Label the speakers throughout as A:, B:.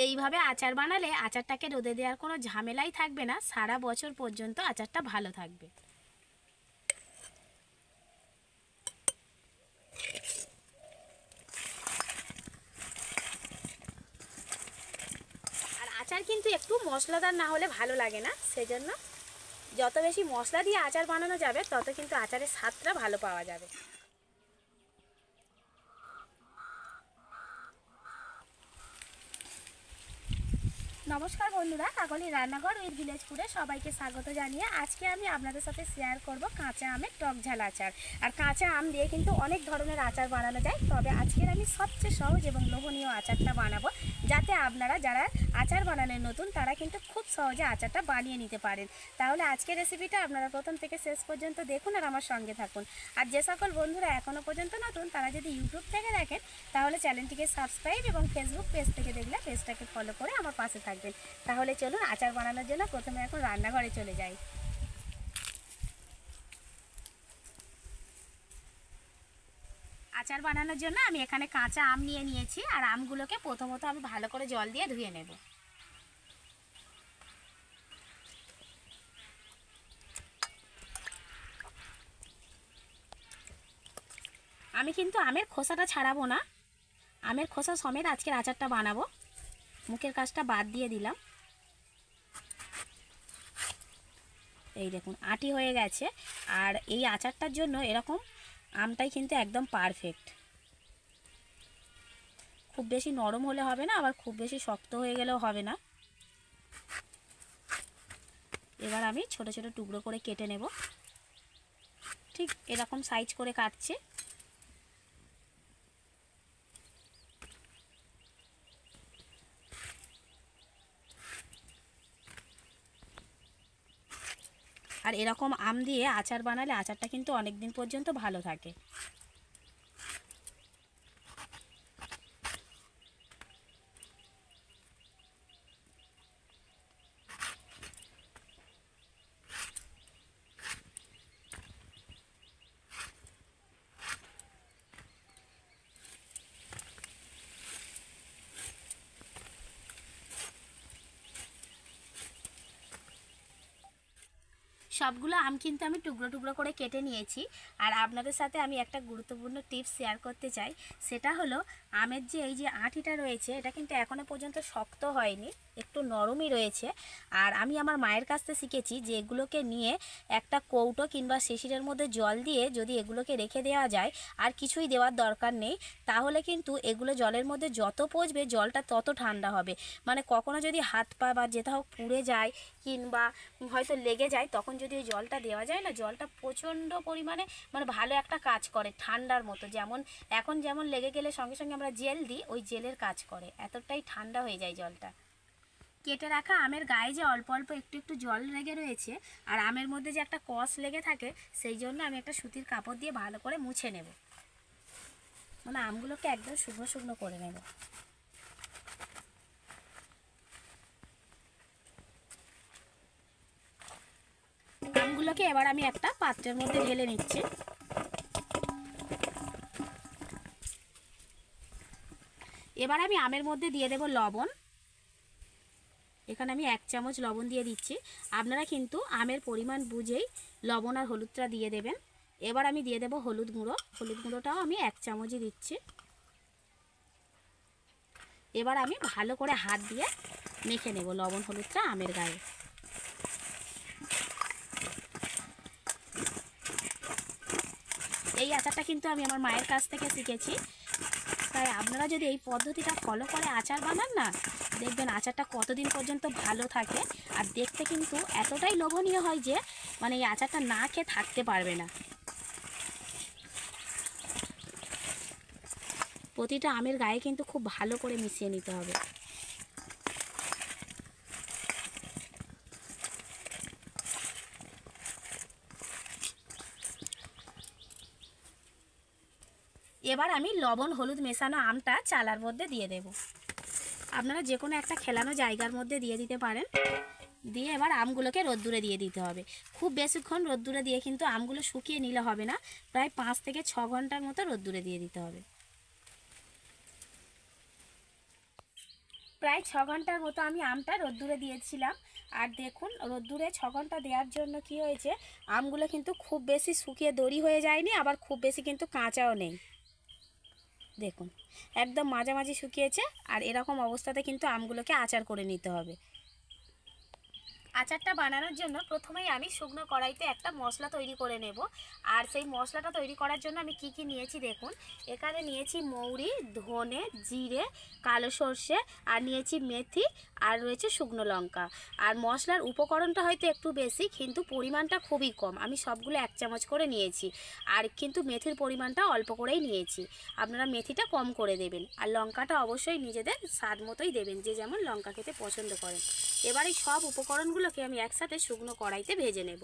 A: এইভাবে আচার বানালে আচারটাকে রোদে দেওয়ার কোনো ঝামেলাই থাকবে না, সারা বছর পর্যন্ত আচারটা ভালো থাকবে। আর আচার কিন্তু একটু মশলাদার না হলে ভালো লাগে না, সেজন্য যত বেশি মশলা দিয়ে আচার বানানো যাবে তত কিন্তু আচারের স্বাদটা ভালো পাওয়া যাবে। নমস্কার বন্ধুরা, কাকলির রান্নাঘর উইথ ভিলেজ ফুডে সবাইকে স্বাগত জানিয়ে আজকে আমি আপনাদের সাথে শেয়ার করব কাঁচা আমের টক ঝাল আচার। আর কাঁচা আম দিয়ে কিন্তু অনেক ধরনের আচার বানানো যায়, তবে আজকের আমি সবচেয়ে সহজ এবং লোভনীয় আচারটা বানাবো, যাতে আপনারা যারা আচার বানানোর নতুন তারা কিন্তু খুব সহজে আচারটা বানিয়ে নিতে পারেন। তাহলে আজকের রেসিপিটা আপনারা প্রথম থেকে শেষ পর্যন্ত দেখুন আর আমার সঙ্গে থাকুন। আর যে সকল বন্ধুরা এখনও পর্যন্ত নতুন তারা যদি ইউটিউব থেকে দেখেন তাহলে চ্যানেলটিকে সাবস্ক্রাইব এবং ফেসবুক পেজ থেকে দেখলে পেজটাকে ফলো করে আমার পাশে থাকবেন। তাহলে চলুন আচার বানানোর জন্য প্রথমে এখন রান্নাঘরে চলে যাই। আচার বানানোর জন্য আমি এখানে কাঁচা আম নিয়ে নিয়েছি, আর আমগুলোকে প্রথমত আমি ভালো করে জল দিয়ে ধুয়ে নেব। আমি কিন্তু আমের খোসাটা ছাড়াবো না, আমের খোসা সমেত আজকের আচারটা বানাবো। মুখের কাজটা বাদ দিয়ে দিলাম। এই দেখুন আটি হয়ে গেছে। আর এই আচারটার জন্য এরকম আমটাই কিন্তু একদম পারফেক্ট। খুব বেশি নরম হলে হবে না, আবার খুব বেশি শক্ত হয়ে গেলেও হবে না। এবার আমি ছোট ছোট টুকরো করে কেটে নেব, ঠিক এরকম সাইজ করে কাটছে। আর এরকম আম দিয়ে আচার বানালে আচারটা কিন্তু অনেক দিন পর্যন্ত ভালো থাকে। সবগুলো আম কিন্তু আমি টুকরো টুকরো করে কেটে নিয়েছি। আর আপনাদের সাথে আমি একটা গুরুত্বপূর্ণ টিপস শেয়ার করতে চাই, সেটা হলো আমের যে এই যে আঁটিটা রয়েছে এটা কিন্তু এখনও পর্যন্ত শক্ত হয়নি, একটু নরমই রয়েছে। আর আমি আমার মায়ের কাছ থেকে শিখেছি যে এগুলোকে নিয়ে একটা কৌটো কিংবা শিশিরের মধ্যে জল দিয়ে যদি এগুলোকে রেখে দেওয়া যায়, আর কিছুই দেওয়ার দরকার নেই, তাহলে কিন্তু এগুলো জলের মধ্যে যত পচবে জলটা তত ঠান্ডা হবে। মানে কখনো যদি হাত পা বা যেটা হোক পুড়ে যায় কিংবা হয়তো লেগে যায়, তখন যদি ওই জলটা দেওয়া যায় না, জলটা প্রচণ্ড পরিমাণে মানে ভালো একটা কাজ করে ঠান্ডার মতো। যেমন এখন যেমন লেগে গেলে সঙ্গে সঙ্গে আমরা জেল দিই, ওই জেলের কাজ করে, এতটাই ঠান্ডা হয়ে যায় জলটা। কেটে রাখা আমের গায়ে যে অল্প অল্প একটু একটু জল লেগে রয়েছে আর আমের মধ্যে যে একটা কষ লেগে থাকে, সেই জন্য আমি একটা সুতির কাপড় দিয়ে ভালো করে মুছে নেব, মানে আমগুলোকে একদম শুকনো শুকনো করে নেব। আমগুলোকে এবার আমি একটা পাত্রের মধ্যে ঢেলে নিচ্ছি। এবার আমি আমের মধ্যে দিয়ে দেব লবণ। এখানে আমি 1 চামচ লবণ দিয়ে দিচ্ছি। আপনারা কিন্তু আমের পরিমাণ বুঝেই লবণ আর হলুদটা দিয়ে দেবেন। এবার আমি দিয়ে দেব হলুদ গুঁড়ো। হলুদ গুঁড়োটাও আমি 1 চামচই দিচ্ছি। এবার আমি ভালো করে হাত দিয়ে মেখে নেব লবণ হলুদটা আমের গায়ে। এই আচারটা কিন্তু আমি আমার মায়ের কাছ থেকে শিখেছি, তাই আপনারা যদি এই পদ্ধতিটা ফলো করে আচার বানান না, দেখবেন আচারটা কতদিন পর্যন্ত ভালো থাকে। আর দেখতে কিন্তু এতটাই লোভনীয় হয় যে মানে এই আচারটা না খেয়ে থাকতে পারবে না। প্রতিটা আমের গায়ে কিন্তু খুব ভালো করে মিশিয়ে নিতে হবে। এবার আমি লবণ হলুদ মেশানো আমটা চালার মধ্যে দিয়ে দেব। আপনারা যে কোনো একটা খেলানো জায়গার মধ্যে দিয়ে দিতে পারেন। দিয়ে এবার আমগুলোকে রোদ্দুরে দিয়ে দিতে হবে। খুব বেশিক্ষণ রোদ্দুরে দিয়ে কিন্তু আমগুলো শুকিয়ে নিলে হবে না, প্রায় 5 থেকে 6 ঘন্টার মতো রোদ্দুরে দিয়ে দিতে হবে। প্রায় 6 ঘন্টার মতো আমি আমটা রোদ্দুরে দিয়েছিলাম। আর দেখুন রোদ্দুরে 6 ঘন্টা দেওয়ার জন্য কি হয়েছে, আমগুলো কিন্তু খুব বেশি শুকিয়ে দড়ি হয়ে যায়নি, আবার খুব বেশি কিন্তু কাঁচাও নেই। দেখুন একদম মাঝামাঝি শুকিয়েছে। আর এরকম অবস্থাতে কিন্তু আমগুলোকে আচার করে নিতে হবে। আচারটা বানানোর জন্য প্রথমেই আমি শুকনো কড়াইতে একটা মশলা তৈরি করে নেব। আর সেই মশলাটা তৈরি করার জন্য আমি কি নিয়েছি দেখুন। এখানে নিয়েছি মৌরি, ধনে, জিরে, কালো সর্ষে, আর নিয়েছি মেথি, আর রয়েছে শুকনো লঙ্কা। আর মশলার উপকরণটা হয়তো একটু বেশি, কিন্তু পরিমাণটা খুবই কম। আমি সবগুলো 1 চামচ করে নিয়েছি। আর কিন্তু মেথির পরিমাণটা অল্প করেই নিয়েছি। আপনারা মেথিটা কম করে দেবেন। আর লঙ্কাটা অবশ্যই নিজেদের স্বাদ মতোই দেবেন, যে যেমন লঙ্কা খেতে পছন্দ করেন। এবার এই সব উপকরণগুলোকে আমি একসাথে শুকনো কড়াইতে ভেজে নেব।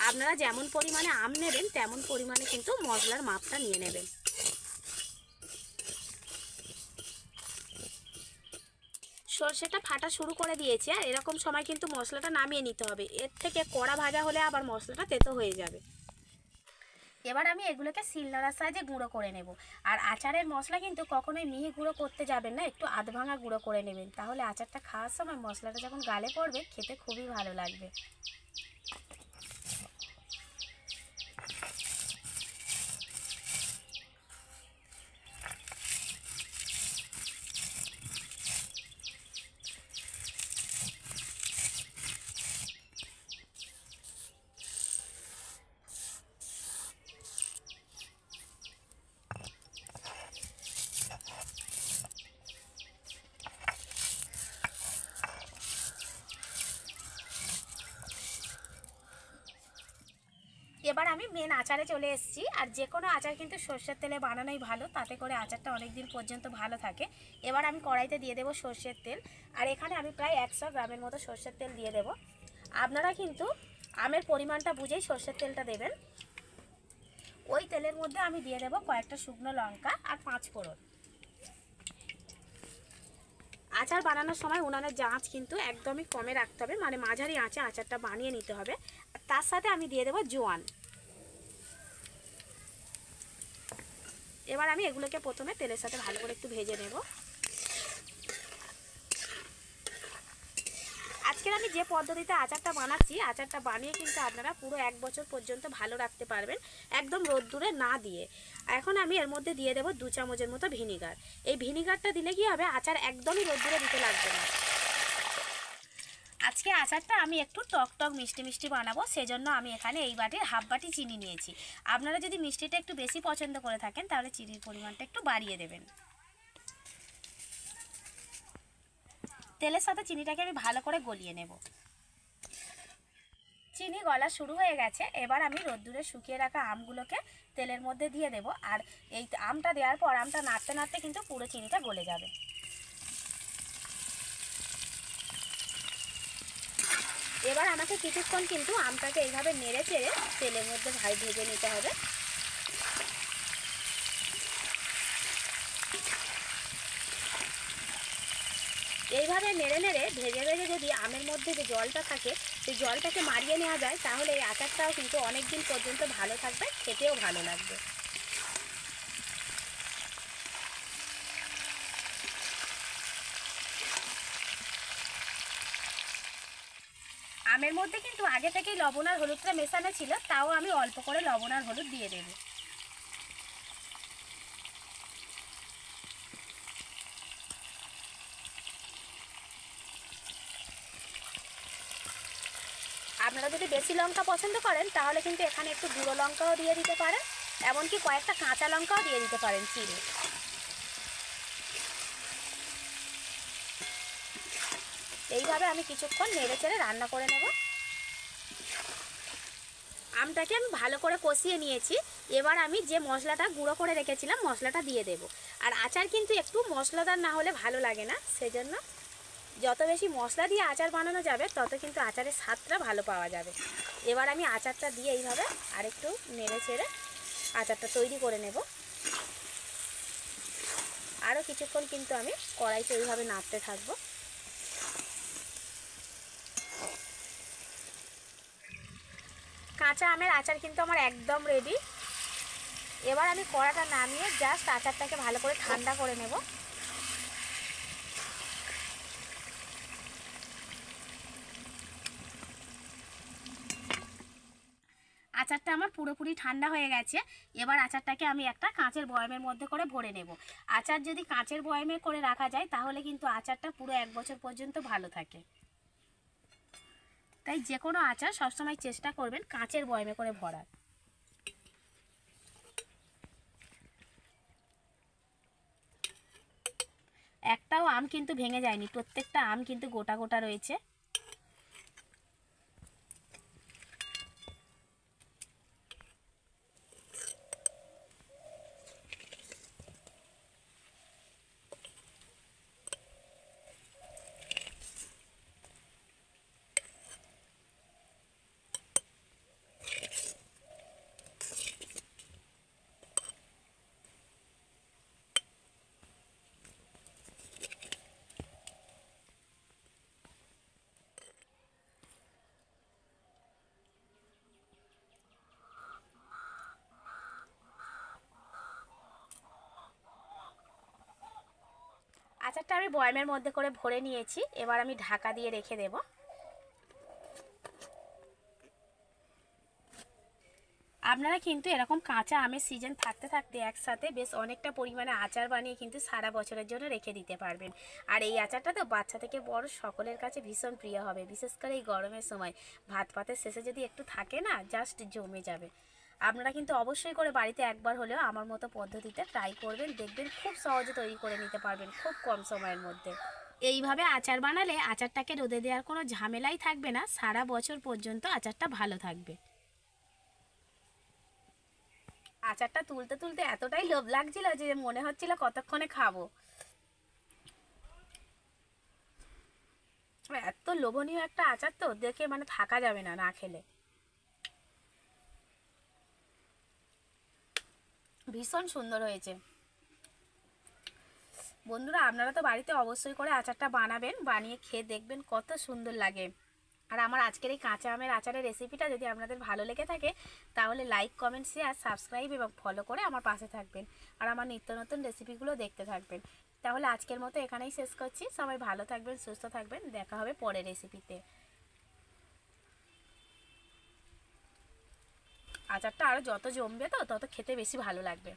A: আপনারা যেমন পরিমাণে আম নেবেন তেমন পরিমাণে কিন্তু মশলার মাপটা নিয়ে নেবেন। সর্ষেটা ফাটা শুরু করে দিয়েছে, আর এরকম সময় কিন্তু মশলাটা নামিয়ে নিতে হবে। এর থেকে কড়া ভাজা হলে আবার মশলাটা তেতো হয়ে যাবে। এবার আমি এগুলোকে শিলনোড়ার সাহায্যে গুঁড়ো করে নেব। আর আচারের মশলা কিন্তু কখনোই মিহি গুঁড়ো করতে যাবেন না, একটু আধভাঙা গুঁড়ো করে নেবেন। তাহলে আচারটা খাওয়ার সময় মশলাটা যখন গালে পড়বে খেতে খুবই ভালো লাগবে। এবার আমি মেন আচারে চলে এসেছি। আর যে কোনো আচার কিন্তু সর্ষের তেলে বানানোই ভালো, তাতে করে আচারটা অনেক দিন পর্যন্ত ভালো থাকে। এবার আমি কড়াইতে দিয়ে দেবো সর্ষের তেল। আর এখানে আমি প্রায় 100 গ্রামের মতো সর্ষের তেল দিয়ে দেব। আপনারা কিন্তু আমের পরিমাণটা বুঝেই সর্ষের তেলটা দেবেন। ওই তেলের মধ্যে আমি দিয়ে দেবো কয়েকটা শুকনো লঙ্কা আর 5 ফোড়ন। আচার বানানোর সময় উনানের আঁচ কিন্তু একদমই কমে রাখতে হবে, মানে মাঝারি আঁচে আচারটা বানিয়ে নিতে হবে। আর তার সাথে আমি দিয়ে দেবো জোয়ান। এবার আমি এগুলোকে প্রথমে তেলের সাথে ভালো করে একটু ভেজে নেব। আজকের আমি যে পদ্ধতিতে আচারটা বানাচ্ছি, আচারটা বানিয়ে কিন্তু আপনারা পুরো 1 বছর পর্যন্ত ভালো রাখতে পারবেন, একদম রোদ্দুরে না দিয়ে। এখন আমি এর মধ্যে দিয়ে দেবো 2 চামচের মতো ভিনিগার। এই ভিনিগারটা দিলে কি হবে, আচার একদমই রোদ্দুরে দিতে লাগবে না। আজকে আচারটা আমি একটু টক টক মিষ্টি মিষ্টি বানাবো, সেজন্য আমি এখানে এই বাটির হাফ বাটি চিনি নিয়েছি। আপনারা যদি মিষ্টিটা একটু বেশি পছন্দ করে থাকেন তাহলে চিনির পরিমাণটা একটু বাড়িয়ে দেবেন। তেলের সাথে চিনিটাকে আমি ভালো করে গলিয়ে নেব। চিনি গলা শুরু হয়ে গেছে। এবার আমি রোদ্দুরে শুকিয়ে রাখা আমগুলোকে তেলের মধ্যে দিয়ে দেব। আর এই আমটা দেওয়ার পর আমটা নাড়তে নাড়তে কিন্তু পুরো চিনিটা গলে যাবে। এবার আমাকে কিছুক্ষণ কিন্তু আমটাকে এইভাবে নেড়ে চেড়ে তেলের মধ্যে ভেজে নিতে হবে। এইভাবে নেড়ে নেড়ে ভেজে ভেজে যদি আমের মধ্যে যে জলটা থাকে সেই জলটাকে মারিয়ে নেওয়া যায়, তাহলে এই আচারটাও কিন্তু অনেক দিন পর্যন্ত ভালো থাকবে, খেতেও ভালো লাগবে। আমের মধ্যে কিন্তু আগে থেকেই লবণ আর হলুদটা মেশানো ছিল, তাও আমি অল্প করে লবণ আর হলুদ দিয়ে দেব। আপনারা যদি বেশি লঙ্কা পছন্দ করেন তাহলে কিন্তু এখানে একটু গুঁড়ো লঙ্কাও দিয়ে দিতে পারেন, এমনকি কয়েকটা কাঁচা লঙ্কাও দিয়ে দিতে পারেন চিড়ে। এইভাবে আমি কিছুক্ষণ নেড়ে চেড়ে রান্না করে নেব। আমটাকে আমি ভালো করে কষিয়ে নিয়েছি। এবার আমি যে মশলাটা গুঁড়ো করে রেখেছিলাম মশলাটা দিয়ে দেব। আর আচার কিন্তু একটু মশলাদার না হলে ভালো লাগে না, সেজন্য যত বেশি মশলা দিয়ে আচার বানানো যাবে তত কিন্তু আচারের স্বাদটা ভালো পাওয়া যাবে। এবার আমি আচারটা দিয়ে এইভাবে আরেকটু নেড়ে চেড়ে আচারটা তৈরি করে নেব। আরও কিছুক্ষণ কিন্তু আমি কড়াইতে এইভাবে নাড়তে থাকবো। কাঁচা আমের আচার কিন্তু আমার একদম রেডি। এবার আমি কড়াটা নামিয়ে জাস্ট আচারটাকে ভালো করে ঠান্ডা করে নেব। আচারটা আমার পুরোপুরি ঠান্ডা হয়ে গেছে। এবার আচারটাকে আমি একটা কাঁচের বয়ামের মধ্যে করে ভরে নেব। আচার যদি কাঁচের বয়ামে করে রাখা যায় তাহলে কিন্তু আচারটা পুরো 1 বছর পর্যন্ত ভালো থাকে। তাই যে কোনো আচার সবসময় চেষ্টা করবেন কাঁচের বয়ামে করে ভরার। একটাও আম কিন্তু ভেঙে যায়নি, প্রত্যেকটা আম কিন্তু গোটা গোটা রয়েছে। আচারটা আমি বয়ামের মধ্যে করে ভরে নিয়েছি, এবার আমি ঢাকা দিয়ে রেখে দেব। আপনারা কিন্তু এরকম কাঁচা আমের সিজন থাকতে থাকতে একসাথে বেশ অনেকটা পরিমাণে আচার বানিয়ে কিন্তু সারা বছরের জন্য রেখে দিতে পারবেন। আর এই আচারটা তো বাচ্চা থেকে বড় সকলের কাছে ভীষণ প্রিয় হবে, বিশেষ করে এই গরমের সময় ভাত পাতের শেষে যদি একটু থাকে না, জাস্ট জমে যাবে। আপনারা কিন্তু অবশ্যই করে বাড়িতে একবার হলেও আমার মতো পদ্ধতিতে ট্রাই করবেন, দেখবেন খুব সহজে তৈরি করে নিতে পারবেন খুব কম সময়ের মধ্যে। এইভাবে আচার বানালে আচারটাকে রোদে দেওয়ার কোনো ঝামেলাই থাকবে না, সারা বছর পর্যন্ত আচারটা ভালো থাকবে। আচারটা তুলতে তুলতে এতটাই লোভ লাগছিল যে মনে হচ্ছিল কতক্ষণে খাবো। এত লোভনীয় একটা আচার তো দেখে মানে থাকা যাবে না না খেলে। ভীষণ সুন্দর হয়েছে। বন্ধুরা আপনারা তো বাড়িতে অবশ্যই করে আচারটা বানাবেন, বানিয়ে খেয়ে দেখবেন কত সুন্দর লাগে। আর আমার আজকের এই কাঁচা আমের আচারের রেসিপিটা যদি আপনাদের ভালো লেগে থাকে তাহলে লাইক, কমেন্ট, শেয়ার, সাবস্ক্রাইব এবং ফলো করে আমার পাশে থাকবেন আর আমার নিত্য নতুন রেসিপিগুলো দেখতে থাকবেন। তাহলে আজকের মতো এখানেই শেষ করছি। সবাই ভালো থাকবেন, সুস্থ থাকবেন, দেখা হবে পরের রেসিপিতে। আচারটা আরও যত জমবে তো তত খেতে বেশি ভালো লাগবে।